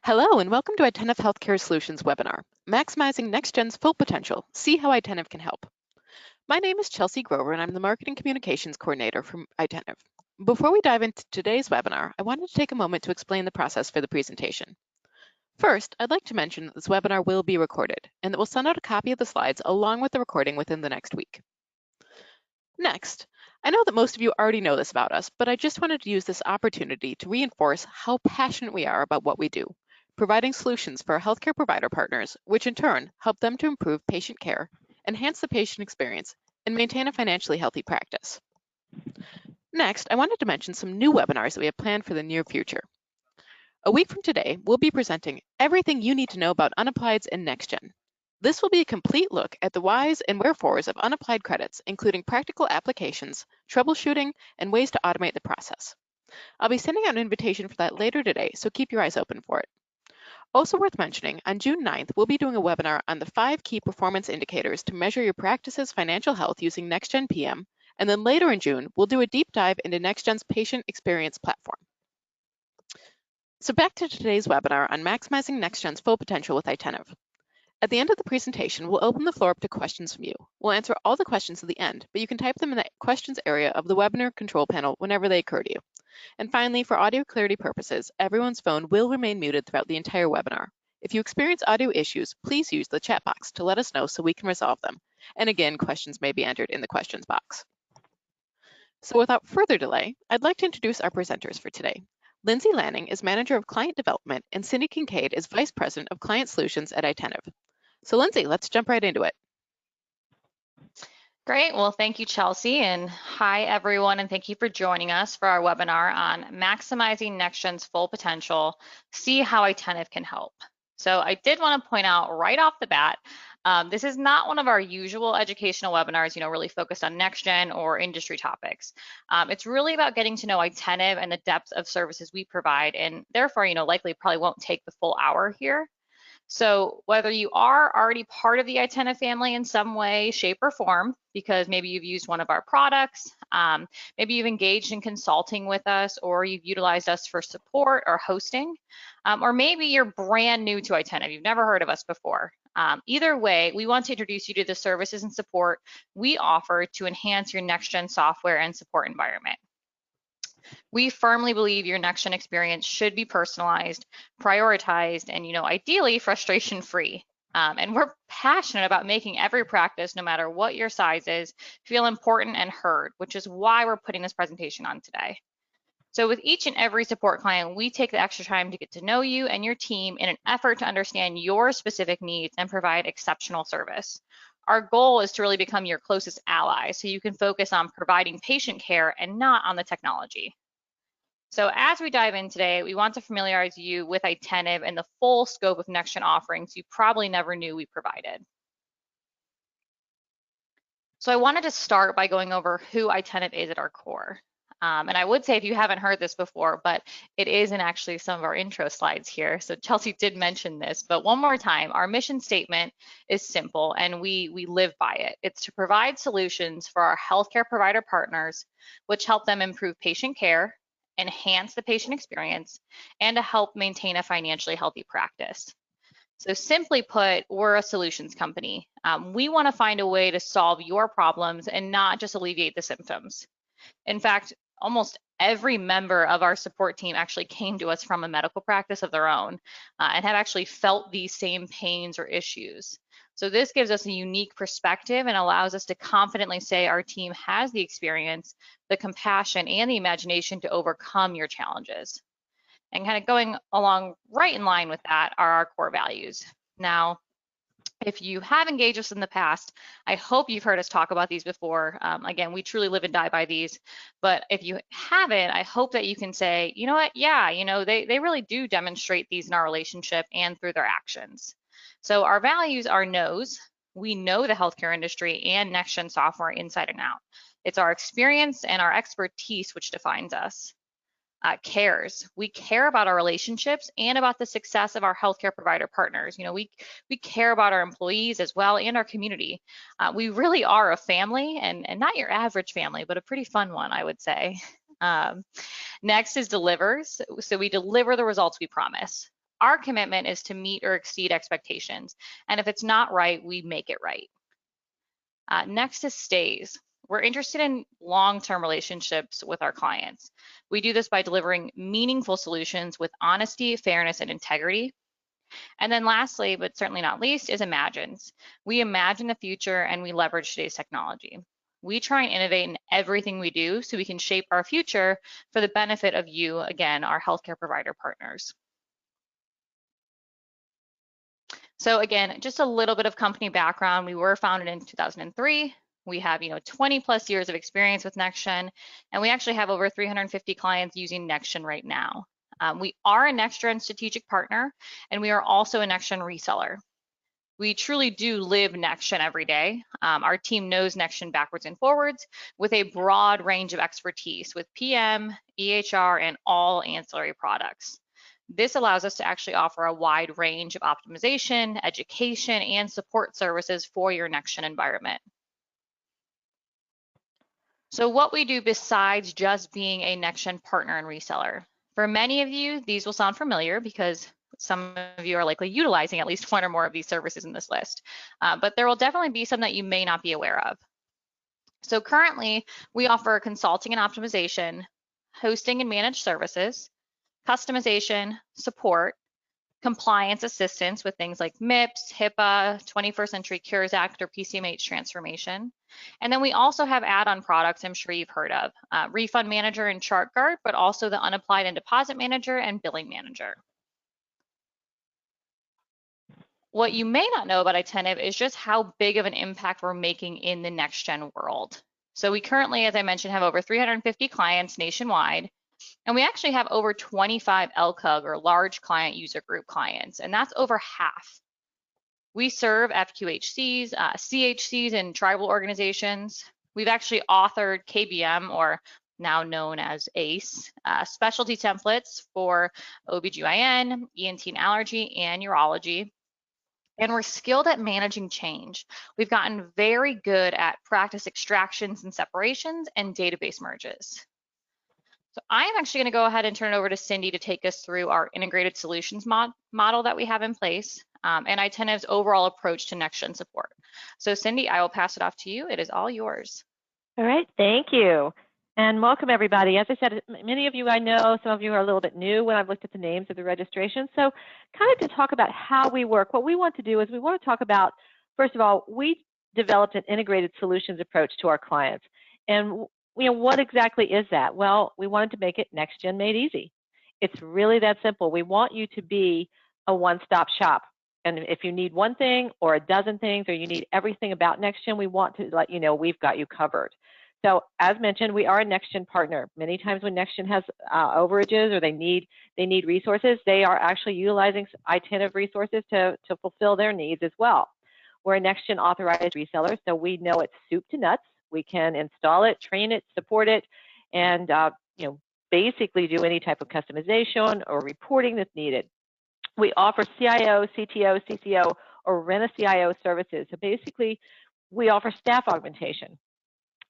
Hello and welcome to Itentive Healthcare Solutions webinar, Maximizing NextGen's Full Potential, See How Itentive Can Help. My name is Chelsea Grover and I'm the Marketing Communications Coordinator from Itentive. Before we dive into today's webinar, I wanted to take a moment to explain the process for the presentation. First, I'd like to mention that this webinar will be recorded and that we'll send out a copy of the slides along with the recording within the next week. Next, I know that most of you already know this about us, but I just wanted to use this opportunity to reinforce how passionate we are about what we do, providing solutions for our healthcare provider partners, which in turn help them to improve patient care, enhance the patient experience, and maintain a financially healthy practice. Next, I wanted to mention some new webinars that we have planned for the near future. A week from today, we'll be presenting everything you need to know about unapplieds and NextGen. This will be a complete look at the whys and wherefores of unapplied credits, including practical applications, troubleshooting, and ways to automate the process. I'll be sending out an invitation for that later today, so keep your eyes open for it. Also worth mentioning, on June 9th, we'll be doing a webinar on the 5 key performance indicators to measure your practice's financial health using NextGen PM, and then later in June, we'll do a deep dive into NextGen's patient experience platform. So back to today's webinar on maximizing NextGen's full potential with Itentive. At the end of the presentation, we'll open the floor up to questions from you. We'll answer all the questions at the end, but you can type them in the questions area of the webinar control panel whenever they occur to you. And finally, for audio clarity purposes, everyone's phone will remain muted throughout the entire webinar. If you experience audio issues, please use the chat box to let us know so we can resolve them. And again, questions may be entered in the questions box. So without further delay, I'd like to introduce our presenters for today. Lindsay Lanning is Manager of Client Development, and Cindy Kincaid is Vice President of Client Solutions at Itentive. So Lindsay, let's jump right into it. Great. Well, thank you, Chelsea, and hi, everyone, and thank you for joining us for our webinar on maximizing NextGen's full potential, see how Itentive can help. So I did want to point out right off the bat, this is not one of our usual educational webinars, really focused on NextGen or industry topics. It's really about getting to know Itentive and the depth of services we provide, and therefore, likely probably won't take the full hour here. So whether you are already part of the Itentive family in some way, shape, or form, because maybe you've used one of our products, maybe you've engaged in consulting with us, or you've utilized us for support or hosting, or maybe you're brand new to Itentive, you've never heard of us before. Either way, we want to introduce you to the services and support we offer to enhance your NextGen software and support environment. We firmly believe your NextGen experience should be personalized, prioritized, and ideally frustration-free. And we're passionate about making every practice, no matter what your size is, feel important and heard, which is why we're putting this presentation on today. So with each and every support client, we take the extra time to get to know you and your team in an effort to understand your specific needs and provide exceptional service. Our goal is to really become your closest ally so you can focus on providing patient care and not on the technology. So as we dive in today, we want to familiarize you with Itentive and the full scope of NextGen offerings you probably never knew we provided. So I wanted to start by going over who Itentive is at our core. And I would say if you haven't heard this before, but it is in actually some of our intro slides here. So Chelsea did mention this, but one more time, our mission statement is simple and we live by it. It's to provide solutions for our healthcare provider partners, which help them improve patient care, enhance the patient experience, and to help maintain a financially healthy practice. So simply put, we're a solutions company. We want to find a way to solve your problems and not just alleviate the symptoms. In fact, almost every member of our support team actually came to us from a medical practice of their own and have actually felt these same pains or issues. So this gives us a unique perspective and allows us to confidently say our team has the experience, the compassion, and the imagination to overcome your challenges. And kind of going along right in line with that are our core values. Now, if you have engaged us in the past, I hope you've heard us talk about these before. Again, we truly live and die by these. But if you haven't, I hope that you can say, you know what, yeah, they really do demonstrate these in our relationship and through their actions. So our values are knows. We know the healthcare industry and NextGen software inside and out. It's our experience and our expertise which defines us. Cares. We care about our relationships and about the success of our healthcare provider partners. We care about our employees as well and our community. We really are a family and not your average family, but a pretty fun one, I would say. Next is delivers. So we deliver the results we promise. Our commitment is to meet or exceed expectations. And if it's not right, we make it right. Next is stays. We're interested in long-term relationships with our clients. We do this by delivering meaningful solutions with honesty, fairness, and integrity. And then lastly, but certainly not least, is imagines. We imagine the future and we leverage today's technology. We try and innovate in everything we do so we can shape our future for the benefit of you, again, our healthcare provider partners. So again, just a little bit of company background. We were founded in 2003. We have 20 plus years of experience with NextGen, and we actually have over 350 clients using NextGen right now. We are a NextGen strategic partner, and we are also a NextGen reseller. We truly do live NextGen every day. Our team knows NextGen backwards and forwards with a broad range of expertise with PM, EHR, and all ancillary products. This allows us to actually offer a wide range of optimization, education, and support services for your NextGen environment. So what we do besides just being a NextGen partner and reseller. For many of you, these will sound familiar because some of you are likely utilizing at least one or more of these services in this list, but there will definitely be some that you may not be aware of. So currently, we offer consulting and optimization, hosting and managed services, customization, support, compliance assistance with things like MIPS, HIPAA, 21st Century Cures Act, or PCMH transformation. And then we also have add-on products I'm sure you've heard of, Refund Manager and ChartGuard, but also the Unapplied and Deposit Manager and Billing Manager. What you may not know about Itentive is just how big of an impact we're making in the NextGen world. So we currently, as I mentioned, have over 350 clients nationwide. And we actually have over 25 LCUG or large client user group clients, and that's over half. We serve FQHCs, CHCs, and tribal organizations. We've actually authored KBM, or now known as ACE, specialty templates for OBGYN, ENT and allergy, and urology. And we're skilled at managing change. We've gotten very good at practice extractions and separations and database merges. So I'm actually going to go ahead and turn it over to Cindy to take us through our integrated solutions model that we have in place and Itentive's overall approach to NextGen support. So Cindy, I will pass it off to you. It is all yours. All right, thank you. And welcome everybody. As I said, many of you I know, some of you are a little bit new when I've looked at the names of the registration. So kind of to talk about how we work, what we want to do is we want to talk about, first of all, we developed an integrated solutions approach to our clients. And what exactly is that? Well, we wanted to make it NextGen made easy. It's really that simple. We want you to be a one-stop shop. And if you need one thing or a dozen things, or you need everything about NextGen, we want to let you know we've got you covered. So as mentioned, we are a NextGen partner. Many times when NextGen has overages or they need resources, they are actually utilizing Itentive resources to fulfill their needs as well. We're a NextGen authorized reseller, so we know it's soup to nuts. We can install it, train it, support it, and basically do any type of customization or reporting that's needed. We offer CIO, CTO, CCO, or rent-a-CIO services. So basically, we offer staff augmentation.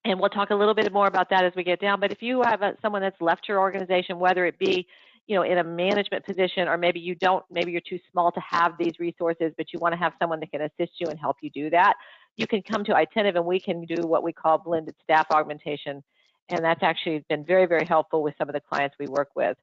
And we'll talk a little bit more about that as we get down. But if you have someone that's left your organization, whether it be in a management position, or maybe you don't, maybe you're too small to have these resources, but you want to have someone that can assist you and help you do that, you can come to Itentive and we can do what we call blended staff augmentation. And that's actually been very, very helpful with some of the clients we work with.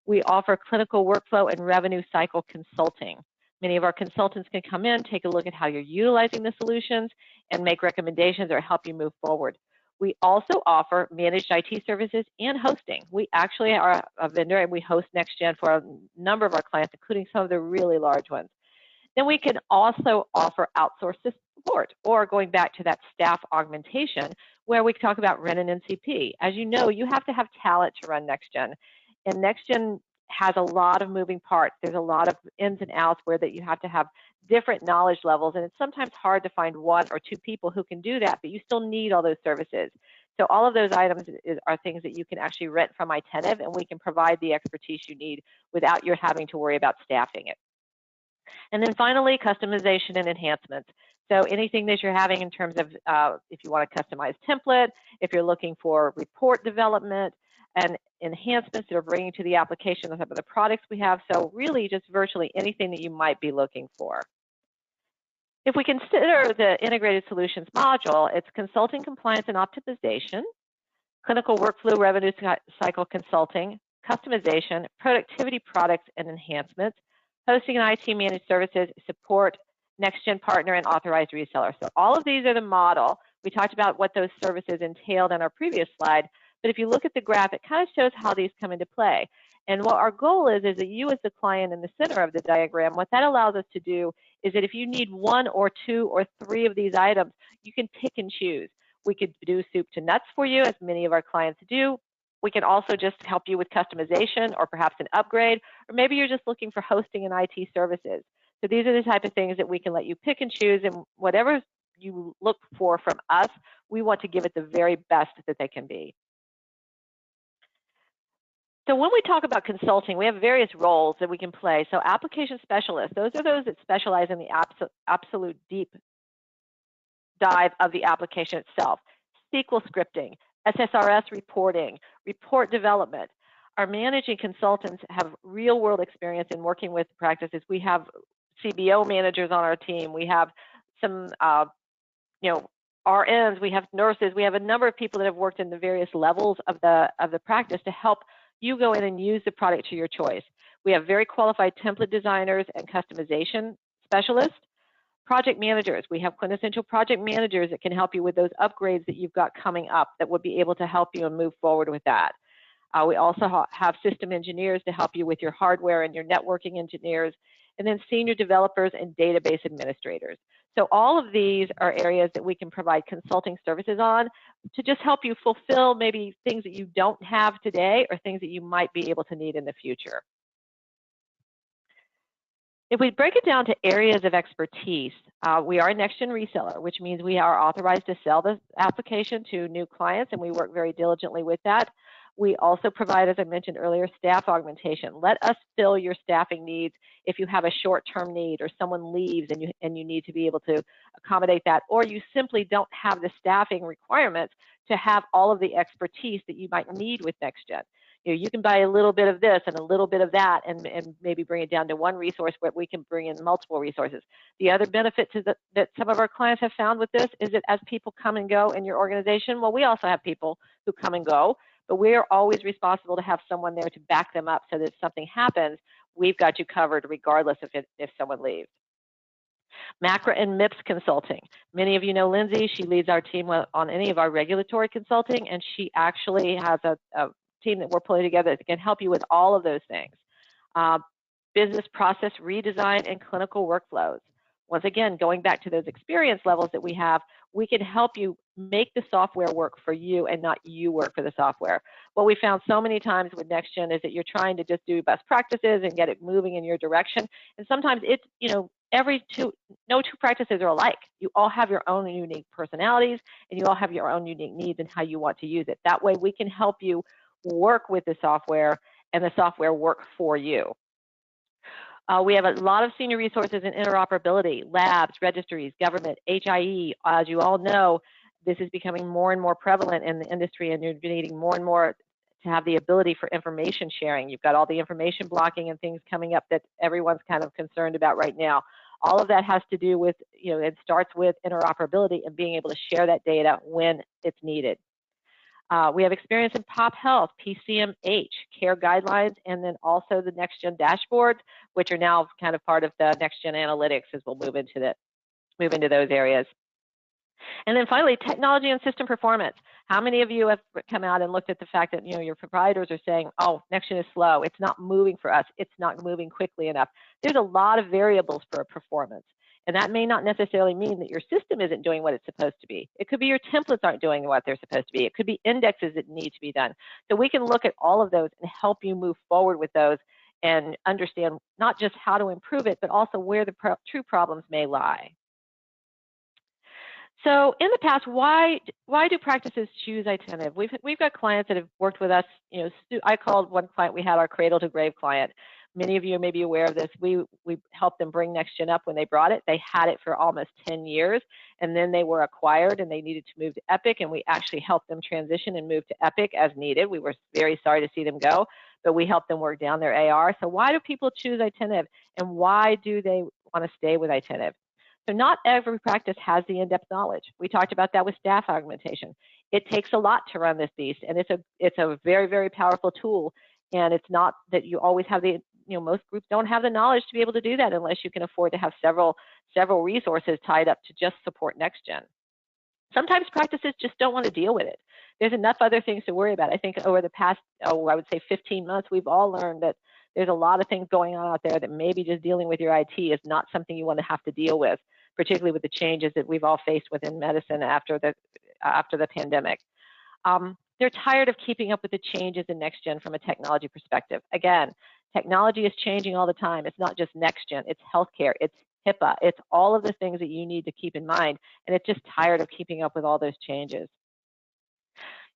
We offer clinical workflow and revenue cycle consulting. Many of our consultants can come in, take a look at how you're utilizing the solutions, and make recommendations or help you move forward. We also offer managed IT services and hosting. We actually are a vendor and we host NextGen for a number of our clients, including some of the really large ones. Then we can also offer outsourced support, or going back to that staff augmentation, where we talk about rent and NCP. As you know, you have to have talent to run NextGen. And NextGen has a lot of moving parts. There's a lot of ins and outs where that you have to have different knowledge levels, and it's sometimes hard to find one or two people who can do that, but you still need all those services. So all of those items are things that you can actually rent from Itentive, and we can provide the expertise you need without you having to worry about staffing it. And then finally, customization and enhancements. So anything that you're having in terms of if you want a customized template, if you're looking for report development, and enhancements that are bringing to the application on some of the products we have. So really just virtually anything that you might be looking for. If we consider the integrated solutions module, it's consulting, compliance, and optimization, clinical workflow revenue cycle consulting, customization, productivity products and enhancements, hosting and IT managed services, support, NextGen partner, and authorized reseller. So all of these are the model. We talked about what those services entailed on our previous slide, but if you look at the graph, it kind of shows how these come into play. And what our goal is that you as the client in the center of the diagram, what that allows us to do is that if you need 1 or 2 or 3 of these items, you can pick and choose. We could do soup to nuts for you, as many of our clients do. We can also just help you with customization or perhaps an upgrade, or maybe you're just looking for hosting and IT services. So these are the type of things that we can let you pick and choose, and whatever you look for from us, we want to give it the very best that they can be. So when we talk about consulting, we have various roles that we can play. So application specialists, those are those that specialize in the absolute deep dive of the application itself. SQL scripting, SSRS reporting, report development. Our managing consultants have real world experience in working with practices. We have CBO managers on our team. We have some, RNs. We have nurses. We have a number of people that have worked in the various levels of the practice to help you go in and use the product to your choice. We have very qualified template designers and customization specialists. Project managers. We have quintessential project managers that can help you with those upgrades that you've got coming up that would be able to help you and move forward with that. We also have system engineers to help you with your hardware and your networking engineers, and then senior developers and database administrators. So all of these are areas that we can provide consulting services on to just help you fulfill maybe things that you don't have today or things that you might be able to need in the future. If we break it down to areas of expertise, we are a NextGen reseller, which means we are authorized to sell this application to new clients, and we work very diligently with that. We also provide, as I mentioned earlier, staff augmentation. Let us fill your staffing needs if you have a short-term need or someone leaves and you need to be able to accommodate that, or you simply don't have the staffing requirements to have all of the expertise that you might need with NextGen. You can buy a little bit of this and a little bit of that and maybe bring it down to one resource, but we can bring in multiple resources. The other benefit that some of our clients have found with this is that as people come and go in your organization, well, we also have people who come and go, but we are always responsible to have someone there to back them up so that if something happens, we've got you covered regardless if someone leaves. MACRA and MIPS consulting. Many of you know Lindsay. She leads our team on any of our regulatory consulting, and she actually has a team that we're pulling together that can help you with all of those things. Business process redesign and clinical workflows. Once again, going back to those experience levels that we have, we can help you make the software work for you and not you work for the software. What we found so many times with NextGen is that you're trying to just do best practices and get it moving in your direction. And sometimes it's, no two practices are alike. You all have your own unique personalities and you all have your own unique needs and how you want to use it. That way we can help you work with the software and the software work for you. We have a lot of senior resources in interoperability, labs, registries, government, HIE. As you all know, this is becoming more and more prevalent in the industry, and you're needing more and more to have the ability for information sharing. You've got all the information blocking and things coming up that everyone's kind of concerned about right now. All of that has to do with, it starts with interoperability and being able to share that data when it's needed. We have experience in pop health, PCMH, care guidelines, and then also the NextGen dashboards, which are now kind of part of the NextGen analytics as we'll move into those areas. And then finally, technology and system performance. How many of you have come out and looked at the fact that your providers are saying, oh, NextGen is slow, it's not moving for us, it's not moving quickly enough. There's a lot of variables for performance. And that may not necessarily mean that your system isn't doing what it's supposed to be. It could be your templates aren't doing what they're supposed to be. It could be indexes that need to be done. So we can look at all of those and help you move forward with those and understand not just how to improve it, but also where the true problems may lie. So in the past, why do practices choose Itentive? We've got clients that have worked with us. I called one client, we had our cradle to grave client. Many of you may be aware of this. We helped them bring NextGen up when they brought it. They had it for almost 10 years, and then they were acquired and they needed to move to Epic, and we actually helped them transition and move to Epic as needed. We were very sorry to see them go, but we helped them work down their AR. So why do people choose Itentive, and why do they want to stay with Itentive? So not every practice has the in-depth knowledge. We talked about that with staff augmentation. It takes a lot to run this beast, and it's a very, very powerful tool. And it's not that you always have the, most groups don't have the knowledge to be able to do that unless you can afford to have several resources tied up to just support NextGen. Sometimes practices just don't want to deal with it. There's enough other things to worry about. I think over the past, I would say 15 months, we've all learned that there's a lot of things going on out there that maybe just dealing with your IT is not something you want to have to deal with, particularly with the changes that we've all faced within medicine after the pandemic. They're tired of keeping up with the changes in NextGen from a technology perspective. Again, technology is changing all the time. It's not just NextGen, it's healthcare, it's HIPAA, it's all of the things that you need to keep in mind, and it's just tired of keeping up with all those changes.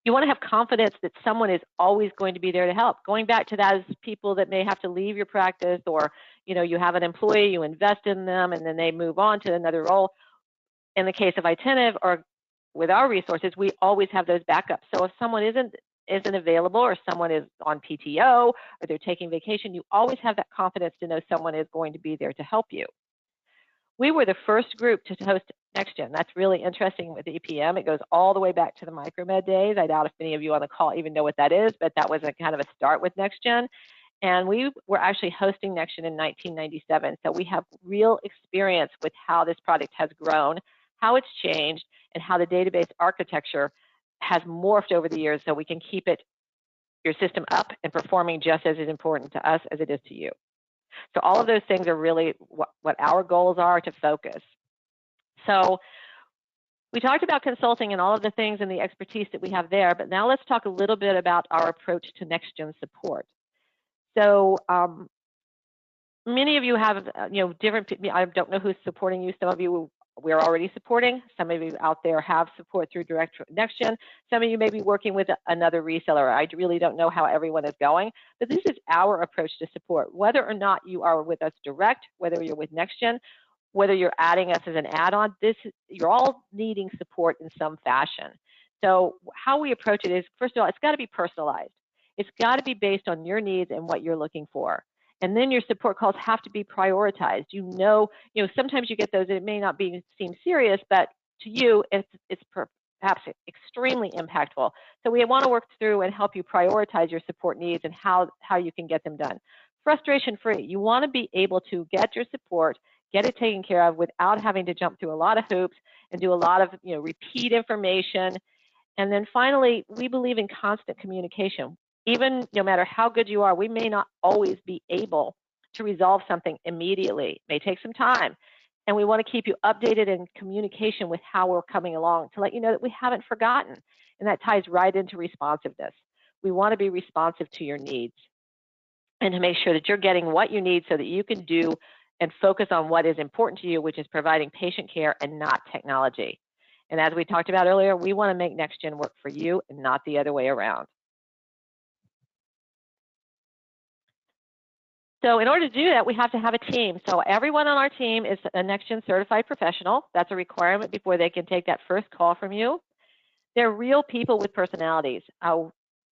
You want to have confidence that someone is always going to be there to help. Going back to those people that may have to leave your practice, or you have an employee, you invest in them, and then they move on to another role. In the case of Itentive, or with our resources, we always have those backups. So if someone isn't available, or someone is on PTO, or they're taking vacation, you always have that confidence to know someone is going to be there to help you. We were the first group to host NextGen. That's really interesting with EPM. It goes all the way back to the Micromed days. I doubt if many of you on the call even know what that is, but that was a kind of a start with NextGen. And we were actually hosting NextGen in 1997. So we have real experience with how this product has grown, how it's changed, and how the database architecture has morphed over the years so we can keep your system up and performing just as important to us as it is to you. So all of those things are really what our goals are to focus. So we talked about consulting and all of the things and the expertise that we have there, but now let's talk a little bit about our approach to NextGen support. So many of you have, different, I don't know who's supporting you. Some of you we're already supporting. Some of you out there have support through direct NextGen. Some of you may be working with another reseller. I really don't know how everyone is going, but this is our approach to support. Whether or not you are with us direct, whether you're with NextGen, whether you're adding us as an add-on, you're all needing support in some fashion. So how we approach it is, first of all, it's got to be personalized. It's got to be based on your needs and what you're looking for. And then your support calls have to be prioritized. Sometimes you get those, it may not seem serious, but to you, it's perhaps extremely impactful. So we want to work through and help you prioritize your support needs and how you can get them done. Frustration-free. You want to be able to get your support, get it taken care of without having to jump through a lot of hoops and do a lot of repeat information. And then finally, we believe in constant communication. Even no matter how good you are, we may not always be able to resolve something immediately. It may take some time. And we want to keep you updated in communication with how we're coming along to let you know that we haven't forgotten. And that ties right into responsiveness. We want to be responsive to your needs and to make sure that you're getting what you need so that you can do and focus on what is important to you, which is providing patient care and not technology. And as we talked about earlier, we want to make NextGen work for you and not the other way around. So in order to do that, we have to have a team. So everyone on our team is a NextGen certified professional. That's a requirement before they can take that first call from you. They're real people with personalities.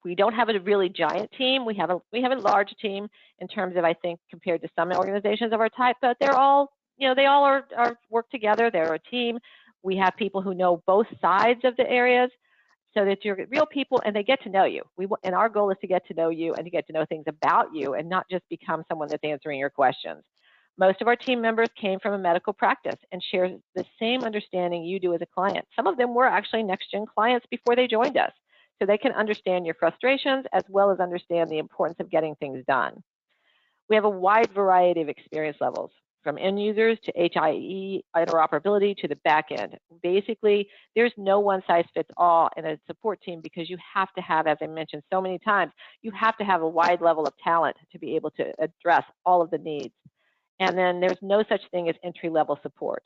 We don't have a really giant team. We have a large team in terms of, I think, compared to some organizations of our type, but they're all, they all are work together. They're a team. We have people who know both sides of the areas, so that you're real people and they get to know you. And our goal is to get to know you and to get to know things about you and not just become someone that's answering your questions. Most of our team members came from a medical practice and share the same understanding you do as a client. Some of them were actually NextGen clients before they joined us, so they can understand your frustrations as well as understand the importance of getting things done. We have a wide variety of experience levels, from end users to HIE interoperability to the back end. Basically, there's no one size fits all in a support team because you have to have, as I mentioned so many times, you have to have a wide level of talent to be able to address all of the needs. And then there's no such thing as entry-level support.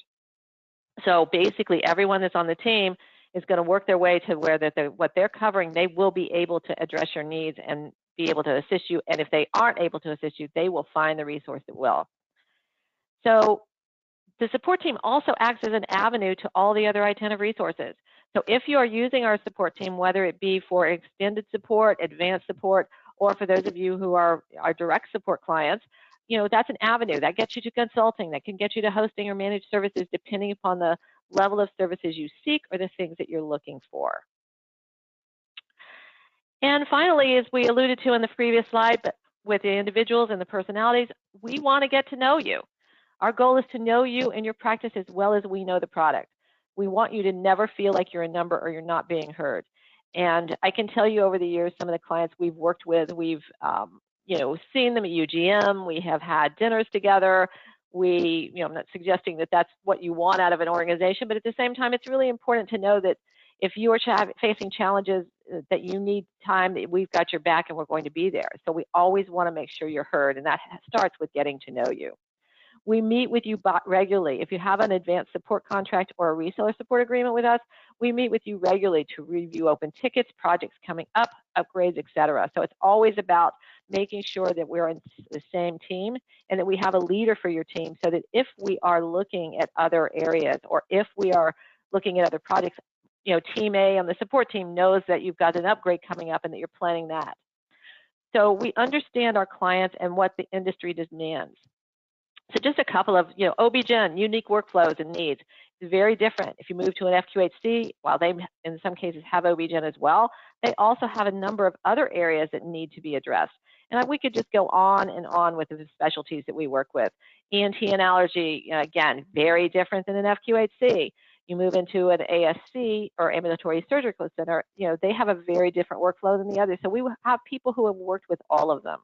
So basically, everyone that's on the team is going to work their way to where what they're covering, they will be able to address your needs and be able to assist you. And if they aren't able to assist you, they will find the resource that will. So the support team also acts as an avenue to all the other Itentive resources. So if you are using our support team, whether it be for extended support, advanced support, or for those of you who are our direct support clients, that's an avenue. That gets you to consulting, that can get you to hosting or managed services depending upon the level of services you seek or the things that you're looking for. And finally, as we alluded to in the previous slide, but with the individuals and the personalities, we want to get to know you. Our goal is to know you and your practice as well as we know the product. We want you to never feel like you're a number or you're not being heard. And I can tell you over the years, some of the clients we've worked with, we've seen them at UGM, we have had dinners together. I'm not suggesting that that's what you want out of an organization, but at the same time, it's really important to know that if you are facing challenges that you need time, that we've got your back and we're going to be there. So we always want to make sure you're heard, and that starts with getting to know you. We meet with you regularly. If you have an advanced support contract or a reseller support agreement with us, we meet with you regularly to review open tickets, projects coming up, upgrades, etc. So it's always about making sure that we're in the same team and that we have a leader for your team, so that if we are looking at other areas or if we are looking at other projects, Team A on the support team knows that you've got an upgrade coming up and that you're planning that. So we understand our clients and what the industry demands. So just a couple of, OB-GYN, unique workflows and needs. It's very different. If you move to an FQHC, while they in some cases have OB-GYN as well, they also have a number of other areas that need to be addressed. And we could just go on and on with the specialties that we work with. ENT and allergy, again, very different than an FQHC. You move into an ASC or ambulatory surgical center, they have a very different workflow than the others. So we have people who have worked with all of them.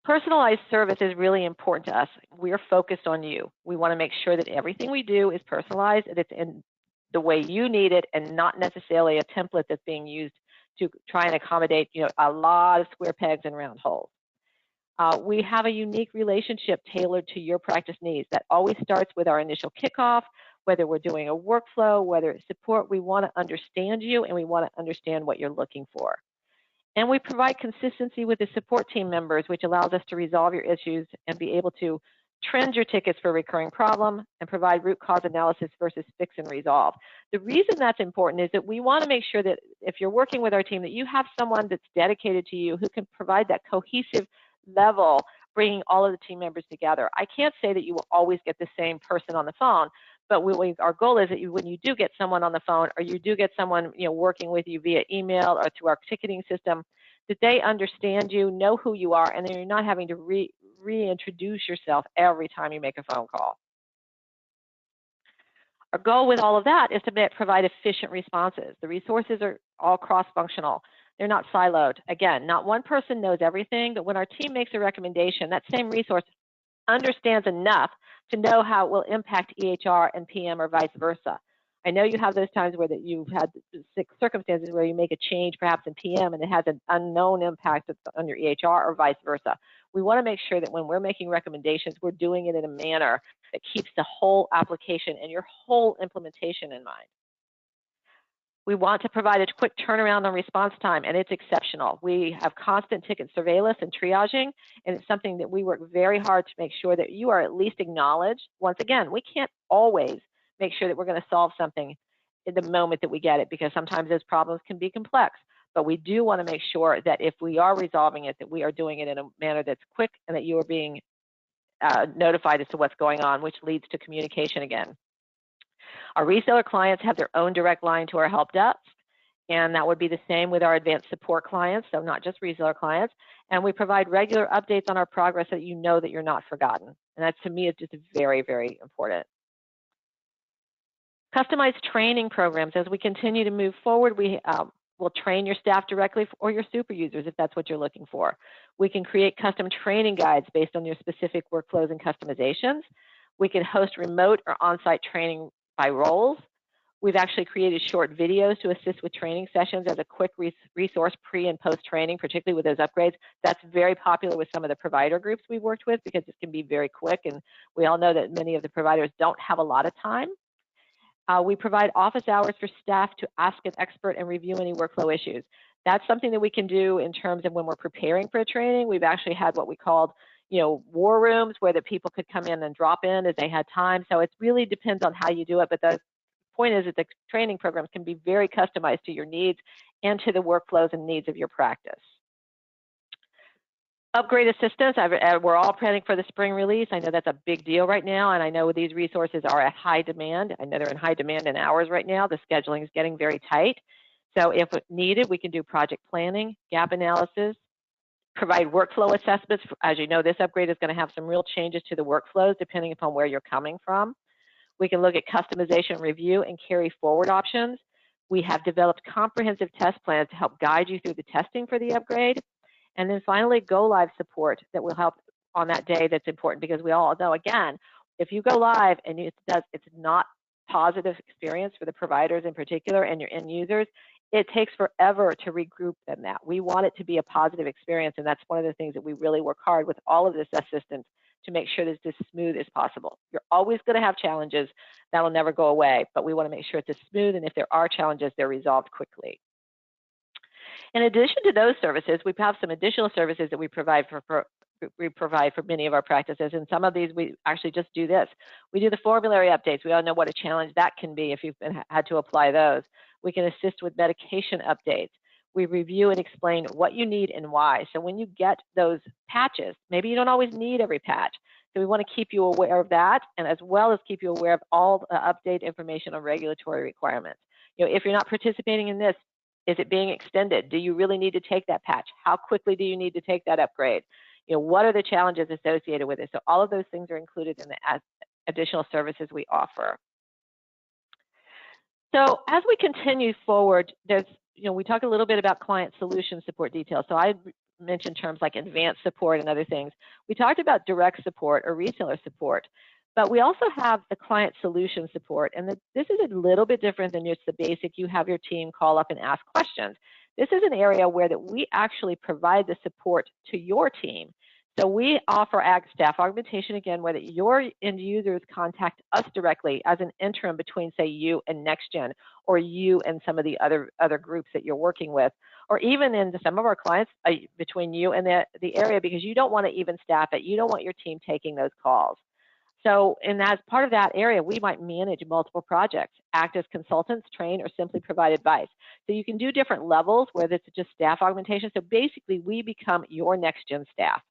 Personalized service is really important to us. We're focused on you. We want to make sure that everything we do is personalized and it's in the way you need it and not necessarily a template that's being used to try and accommodate, a lot of square pegs and round holes. We have a unique relationship tailored to your practice needs. That always starts with our initial kickoff, whether we're doing a workflow, whether it's support. We want to understand you and we want to understand what you're looking for. And we provide consistency with the support team members, which allows us to resolve your issues and be able to trend your tickets for a recurring problem and provide root cause analysis versus fix and resolve. The reason that's important is that we want to make sure that if you're working with our team, that you have someone that's dedicated to you who can provide that cohesive level, bringing all of the team members together. I can't say that you will always get the same person on the phone, but our goal is that when you do get someone on the phone or you do get someone working with you via email or through our ticketing system, that they understand you, know who you are, and then you're not having to reintroduce yourself every time you make a phone call. Our goal with all of that is to provide efficient responses. The resources are all cross-functional. They're not siloed. Again, not one person knows everything, but when our team makes a recommendation, that same resource understands enough to know how it will impact EHR and PM or vice versa. I know you have those times where you've had circumstances where you make a change perhaps in PM and it has an unknown impact on your EHR or vice versa. We want to make sure that when we're making recommendations, we're doing it in a manner that keeps the whole application and your whole implementation in mind. We want to provide a quick turnaround on response time, and it's exceptional. We have constant ticket surveillance and triaging, and it's something that we work very hard to make sure that you are at least acknowledged. Once again, we can't always make sure that we're going to solve something in the moment that we get it, because sometimes those problems can be complex. But we do want to make sure that if we are resolving it, that we are doing it in a manner that's quick and that you are being notified as to what's going on, which leads to communication again. Our reseller clients have their own direct line to our help desk, and that would be the same with our advanced support clients, so not just reseller clients. And we provide regular updates on our progress so that you know that you're not forgotten. And that, to me, is just very, very important. Customized training programs. As we continue to move forward, we will train your staff directly or your super users if that's what you're looking for. We can create custom training guides based on your specific workflows and customizations. We can host remote or on-site training by roles. We've actually created short videos to assist with training sessions as a quick resource pre and post training, particularly with those upgrades. That's very popular with some of the provider groups we've worked with because it can be very quick, and we all know that many of the providers don't have a lot of time. We provide office hours for staff to ask an expert and review any workflow issues. That's something that we can do in terms of when we're preparing for a training. We've actually had what we called, war rooms where the people could come in and drop in as they had time. So it really depends on how you do it. But the point is that the training programs can be very customized to your needs and to the workflows and needs of your practice. Upgrade assistance, we're all planning for the spring release. I know that's a big deal right now, and I know these resources are at high demand. I know they're in high demand in hours right now. The scheduling is getting very tight. So if needed, we can do project planning, gap analysis, provide workflow assessments. As you know, this upgrade is going to have some real changes to the workflows depending upon where you're coming from. We can look at customization review and carry forward options. We have developed comprehensive test plans to help guide you through the testing for the upgrade. And then finally, go live support that will help on that day. That's important because we all know, again, if you go live and it's not positive experience for the providers in particular and your end users, it takes forever to regroup them that. We want it to be a positive experience, and that's one of the things that we really work hard with all of this assistance to make sure that it's as smooth as possible. You're always going to have challenges. That'll never go away, but we want to make sure it's as smooth, and if there are challenges, they're resolved quickly. In addition to those services, we have some additional services that we provide for many of our practices, and some of these we actually just do this. We do the formulary updates. We all know what a challenge that can be if you've had to apply those. We can assist with medication updates. We review and explain what you need and why. So when you get those patches, maybe you don't always need every patch. So we want to keep you aware of that, and as well as keep you aware of all the update information on regulatory requirements. If you're not participating in this, is it being extended? Do you really need to take that patch? How quickly do you need to take that upgrade? What are the challenges associated with it? So all of those things are included in the additional services we offer. So as we continue forward, we talk a little bit about client solution support details. So I mentioned terms like advanced support and other things. We talked about direct support or reseller support. But we also have the client solution support, and this is a little bit different than just the basic, you have your team call up and ask questions. This is an area where that we actually provide the support to your team. So we offer staff augmentation, again, where that your end users contact us directly as an interim between, say, you and NextGen, or you and some of the other groups that you're working with, or even in some of our clients, between you and the area, because you don't want to even staff it. You don't want your team taking those calls. So, and as part of that area, we might manage multiple projects, act as consultants, train, or simply provide advice. So you can do different levels, whether it's just staff augmentation. So basically, we become your NextGen staff.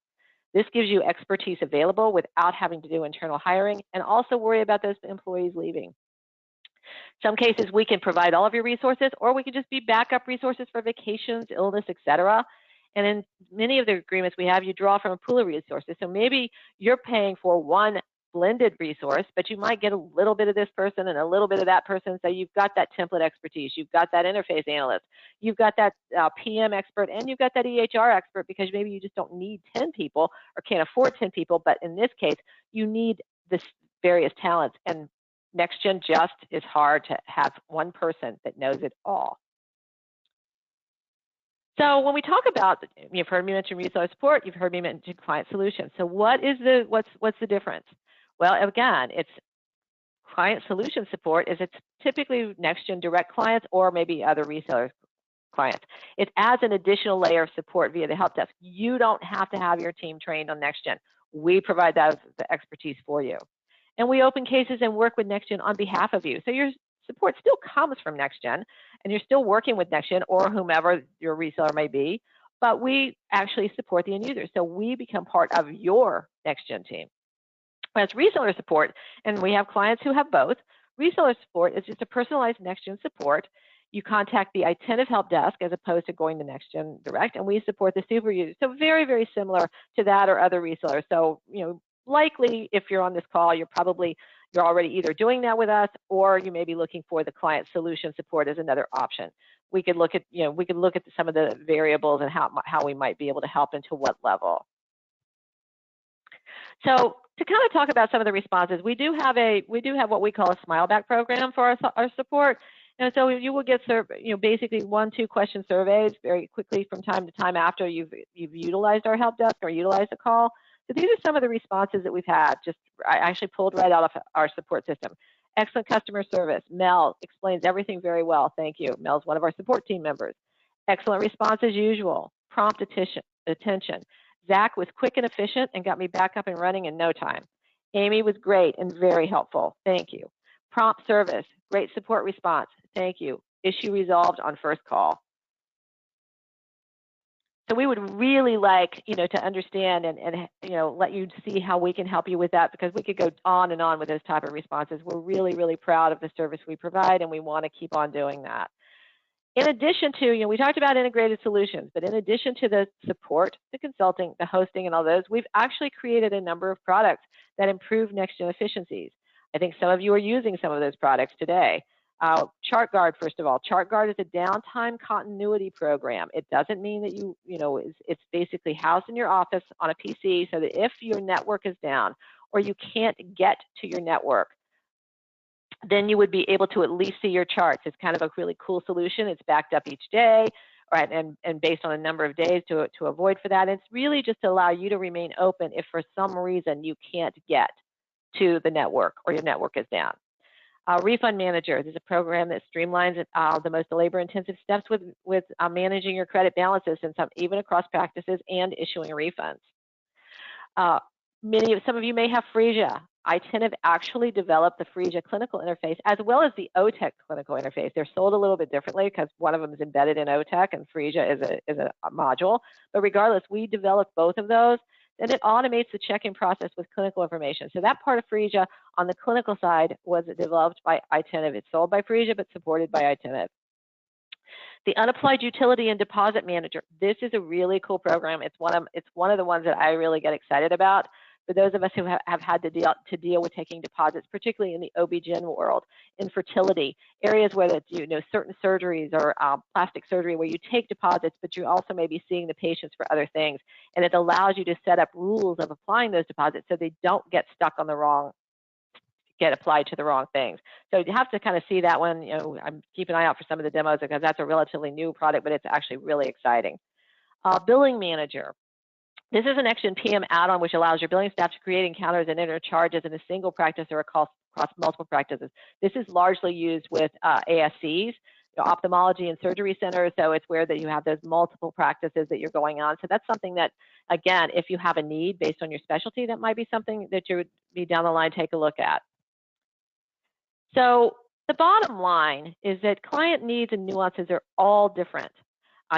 This gives you expertise available without having to do internal hiring and also worry about those employees leaving. Some cases, we can provide all of your resources, or we can just be backup resources for vacations, illness, etc. And in many of the agreements we have, you draw from a pool of resources. So maybe you're paying for one blended resource, but you might get a little bit of this person and a little bit of that person. So you've got that template expertise, you've got that interface analyst, you've got that PM expert, and you've got that EHR expert, because maybe you just don't need 10 people or can't afford 10 people. But in this case, you need this various talents, and NextGen just is hard to have one person that knows it all. So when we talk about, you've heard me mention resource support, you've heard me mention client solutions. So what's the difference? Well, again, it's client solution support it's typically NextGen direct clients or maybe other reseller clients. It adds an additional layer of support via the help desk. You don't have to have your team trained on NextGen. We provide that as the expertise for you. And we open cases and work with NextGen on behalf of you. So your support still comes from NextGen, and you're still working with NextGen or whomever your reseller may be, but we actually support the end user. So we become part of your NextGen team. As reseller support, and we have clients who have both, reseller support is just a personalized NextGen support. You contact the Itentive help desk as opposed to going to NextGen direct, and we support the super user. So very, very similar to that or other resellers. So, likely if you're on this call, you're already either doing that with us, or you may be looking for the client solution support as another option. We could look at, some of the variables and how we might be able to help and to what level. So to kind of talk about some of the responses, we do have what we call a smile back program for our support. And so you will get basically 1-2 question surveys very quickly from time to time after you've utilized our help desk or utilized the call. So these are some of the responses that we've had. I actually pulled right out of our support system. Excellent customer service. Mel explains everything very well. Thank you. Mel's one of our support team members. Excellent response as usual. Prompt attention. Zach was quick and efficient and got me back up and running in no time. Amy was great and very helpful. Thank you. Prompt service. Great support response. Thank you. Issue resolved on first call. So we would really like, to understand and let you see how we can help you with that, because we could go on and on with those type of responses. We're really, really proud of the service we provide, and we want to keep on doing that. In addition to, we talked about integrated solutions, but in addition to the support, the consulting, the hosting, and all those, we've actually created a number of products that improve NextGen efficiencies. I think some of you are using some of those products today. ChartGuard, first of all. ChartGuard is a downtime continuity program. It doesn't mean that it's basically housed in your office on a PC, so that if your network is down or you can't get to your network, then you would be able to at least see your charts. It's kind of a really cool solution. It's backed up each day, right, and based on a number of days to avoid for that. And it's really just to allow you to remain open if for some reason you can't get to the network or your network is down. Refund Manager. This is a program that streamlines the most labor-intensive steps with managing your credit balances, and even across practices, and issuing refunds. Some of you may have Phreesia. Itentive actually developed the Phreesia clinical interface as well as the OTEC clinical interface. They're sold a little bit differently because one of them is embedded in OTEC and Phreesia is a module. But regardless, we developed both of those. Then it automates the check-in process with clinical information. So that part of Phreesia on the clinical side was developed by Itentive. It's sold by Phreesia but supported by Itentive. The Unapplied Utility and Deposit Manager. This is a really cool program. It's one of the ones that I really get excited about. For those of us who have had to deal with taking deposits, particularly in the OB-GYN world, infertility, areas where certain surgeries or plastic surgery where you take deposits, but you also may be seeing the patients for other things. And it allows you to set up rules of applying those deposits so they don't get stuck on get applied to the wrong things. So you have to kind of see that one. I'm keeping an eye out for some of the demos because that's a relatively new product, but it's actually really exciting. Billing Manager. This is an NextGen PM add-on which allows your billing staff to create encounters and enter charges in a single practice or across multiple practices. This is largely used with ASCs, ophthalmology and surgery centers, so it's where that you have those multiple practices that you're going on. So that's something that, again, if you have a need based on your specialty, that might be something that you would be down the line take a look at. So the bottom line is that client needs and nuances are all different.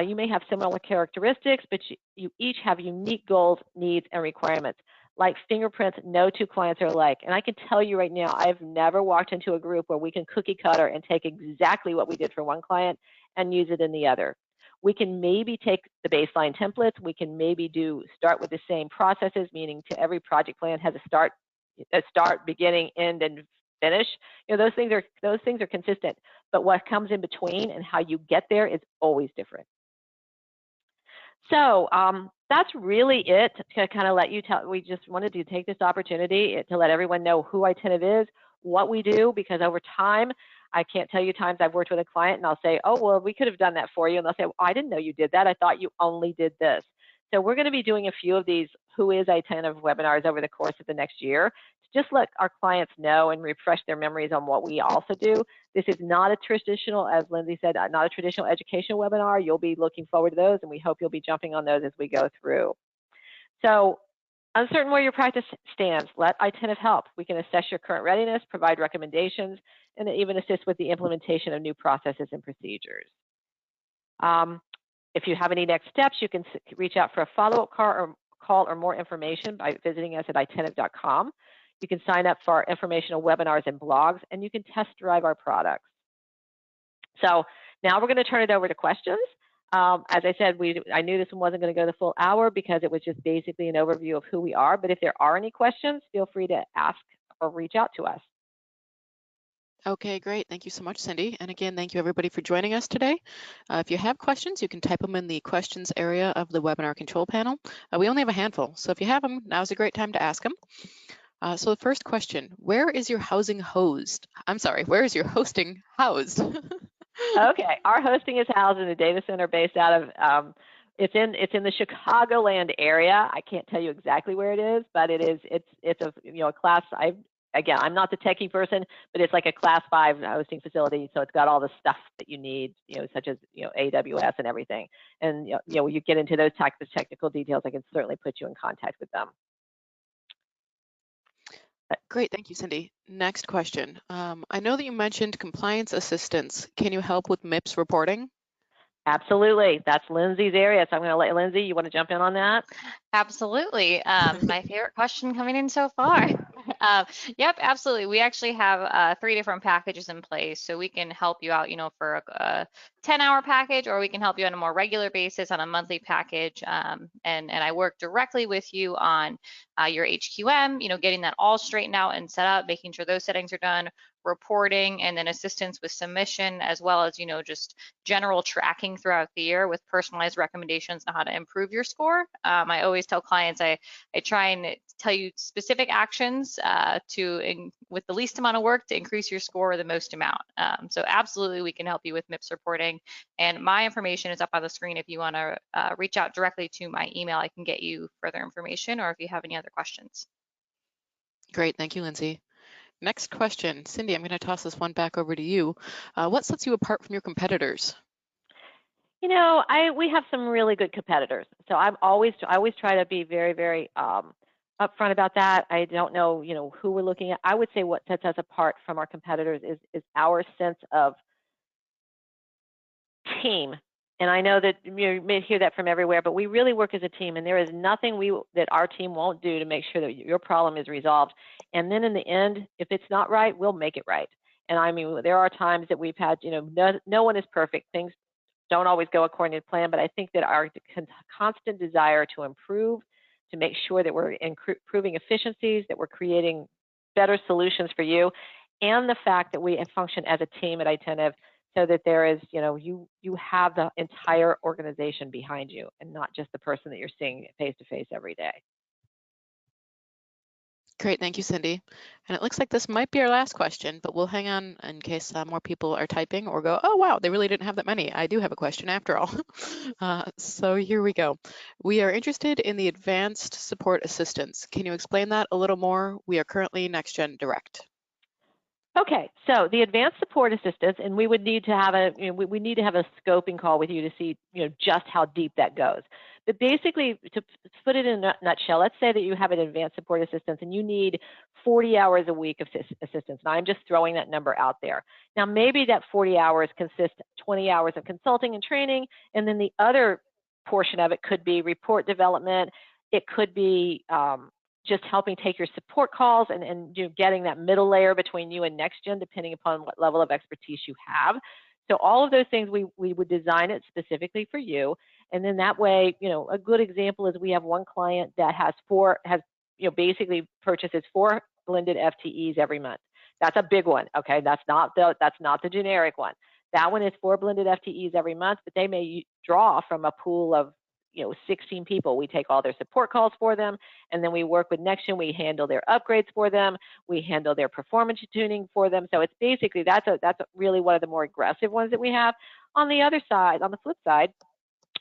You may have similar characteristics, but you each have unique goals, needs, and requirements. Like fingerprints, no two clients are alike. And I can tell you right now, I've never walked into a group where we can cookie cutter and take exactly what we did for one client and use it in the other. We can maybe take the baseline templates. We can maybe start with the same processes, meaning to every project plan has a start, beginning, end, and finish. Those things are consistent. But what comes in between and how you get there is always different. So that's really it to kind of let you tell. We just wanted to take this opportunity to let everyone know who Itentive is, what we do, because over time, I can't tell you times I've worked with a client and I'll say, oh, well, we could have done that for you. And they'll say, well, I didn't know you did that. I thought you only did this. So we're going to be doing a few of these Who is Itentive webinars over the course of the next year to just let our clients know and refresh their memories on what we also do. This is not a traditional, as Lindsay said, not a traditional educational webinar. You'll be looking forward to those, and we hope you'll be jumping on those as we go through. So, uncertain where your practice stands, let Itentive help. We can assess your current readiness, provide recommendations, and even assist with the implementation of new processes and procedures. If you have any next steps, you can reach out for a follow-up call or more information by visiting us at itentive.com. You can sign up for our informational webinars and blogs, and you can test drive our products. So now we're going to turn it over to questions. As I said, I knew this one wasn't going to go the full hour because it was just basically an overview of who we are. But if there are any questions, feel free to ask or reach out to us. Okay, great. Thank you so much, Cindy. And again, thank you everybody for joining us today. If you have questions, you can type them in the questions area of the webinar control panel. We only have a handful, so if you have them, now's a great time to ask them. So the first question, where is your hosting housed? Okay, our hosting is housed in a data center based out of, it's in the Chicagoland area. I can't tell you exactly where it is, but it's a class again, I'm not the techie person, but it's like a class 5 hosting facility, so it's got all the stuff that you need, such as AWS and everything. And when you get into those types of technical details, I can certainly put you in contact with them. Great, thank you, Cindy. Next question. I know that you mentioned compliance assistance. Can you help with MIPS reporting? Absolutely, that's Lindsay's area. So I'm going to let Lindsay, you want to jump in on that? Absolutely. My favorite question coming in so far. Yep, absolutely. We actually have 3 different packages in place. So we can help you out, for a 10-hour package, or we can help you on a more regular basis on a monthly package. And I work directly with you on your HQM, getting that all straightened out and set up, making sure those settings are done, reporting, and then assistance with submission, as well as, just general tracking throughout the year with personalized recommendations on how to improve your score. I always tell clients I try and tell you specific actions with the least amount of work to increase your score the most amount. So absolutely, we can help you with MIPS reporting. And my information is up on the screen. If you want to reach out directly to my email, I can get you further information, or if you have any other questions. Great, thank you, Lindsay. Next question. Cindy, I'm going to toss this one back over to you. What sets you apart from your competitors? We have some really good competitors. So I always try to be very, very upfront about that. I don't know, who we're looking at. I would say what sets us apart from our competitors is our sense of team. And I know that you may hear that from everywhere, but we really work as a team, and there is nothing that our team won't do to make sure that your problem is resolved. And then in the end, if it's not right, we'll make it right. And I mean, there are times that we've had, no one is perfect. Things don't always go according to plan, but I think that our constant desire to improve, to make sure that we're improving efficiencies, that we're creating better solutions for you, and the fact that we function as a team at Itentive, so that there is, you have the entire organization behind you and not just the person that you're seeing face to face every day. Great, thank you, Cindy. And it looks like this might be our last question, but we'll hang on in case more people are typing or go, oh, wow, they really didn't have that many. I do have a question after all. So here we go. We are interested in the advanced support assistance. Can you explain that a little more? We are currently NextGen Direct. Okay, so the advanced support assistance, and we would need to have we need to have a scoping call with you to see, just how deep that goes. But basically, to put it in a nutshell, let's say that you have an advanced support assistance and you need 40 hours a week of assistance. Now, I'm just throwing that number out there. Now, maybe that 40 hours consists 20 hours of consulting and training, and then the other portion of it could be report development. It could be just helping take your support calls and getting that middle layer between you and NextGen, depending upon what level of expertise you have. So all of those things, we would design it specifically for you. And then that way, a good example is we have one client that basically purchases 4 blended FTEs every month. That's a big one, okay? That's not the generic one. That one is 4 blended FTEs every month, but they may draw from a pool of 16 people. We take all their support calls for them, and then we work with NextGen. We handle their upgrades for them. We handle their performance tuning for them. So it's basically, that's really one of the more aggressive ones that we have. On the other side, on the flip side,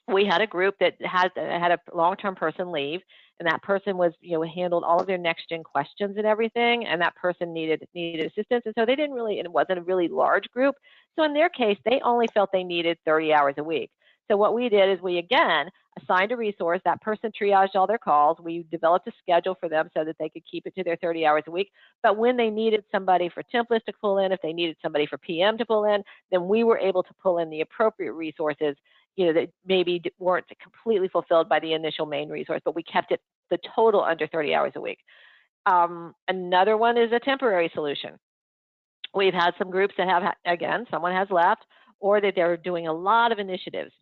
we had a group that had a long-term person leave, and that person was, handled all of their NextGen questions and everything, and that person needed assistance, and so it wasn't a really large group. So in their case, they only felt they needed 30 hours a week. So what we did is we, again, assigned a resource. That person triaged all their calls. We developed a schedule for them so that they could keep it to their 30 hours a week. But when they needed somebody for templates to pull in, if they needed somebody for PM to pull in, then we were able to pull in the appropriate resources, that maybe weren't completely fulfilled by the initial main resource, but we kept it the total under 30 hours a week. Another one is a temporary solution. We've had some groups that have, again, someone has left, or that they're doing a lot of initiatives.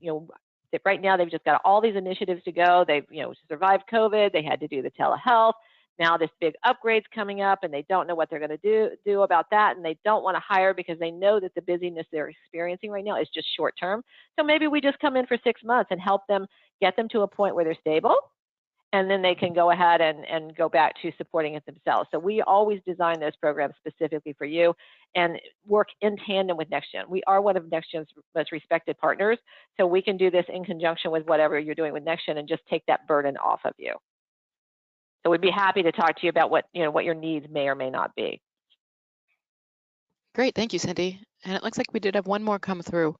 Right now they've just got all these initiatives to go. They've, survived COVID. They had to do the telehealth. Now this big upgrade's coming up, and they don't know what they're going to do about that, and they don't want to hire because they know that the busyness they're experiencing right now is just short term. So maybe we just come in for 6 months and help them get them to a point where they're stable, and then they can go ahead and go back to supporting it themselves. So we always design those programs specifically for you and work in tandem with NextGen. We are one of NextGen's most respected partners, so we can do this in conjunction with whatever you're doing with NextGen and just take that burden off of you. So we'd be happy to talk to you about what your needs may or may not be. Great, thank you, Cindy. And it looks like we did have one more come through.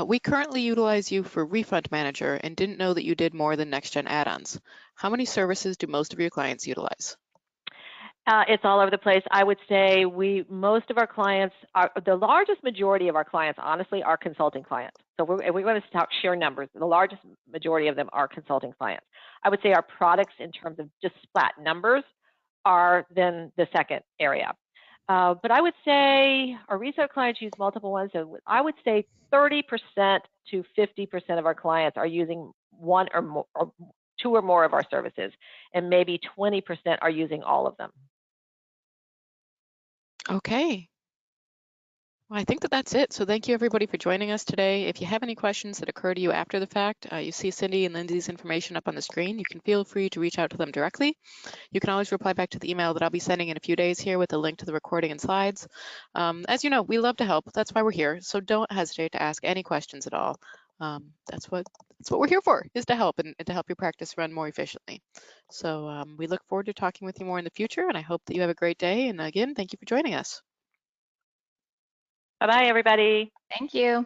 We currently utilize you for Refund Manager and didn't know that you did more than NextGen add-ons. How many services do most of your clients utilize? It's all over the place. I would say most of our clients, the largest majority of our clients, honestly, are consulting clients. So we're going to talk sheer numbers. The largest majority of them are consulting clients. I would say our products, in terms of just flat numbers, are then the second area. But I would say our research clients use multiple ones. So I would say 30% to 50% of our clients are using one or more, or two or more of our services, and maybe 20% are using all of them. Okay. Well, I think that that's it. So thank you everybody for joining us today. If you have any questions that occur to you after the fact, you see Cindy and Lindsay's information up on the screen. You can feel free to reach out to them directly. You can always reply back to the email that I'll be sending in a few days here with a link to the recording and slides. As you know, we love to help. That's why we're here. So don't hesitate to ask any questions at all. That's what we're here for, is to help and to help your practice run more efficiently. So we look forward to talking with you more in the future, and I hope that you have a great day. And again, thank you for joining us. Bye-bye, everybody. Thank you.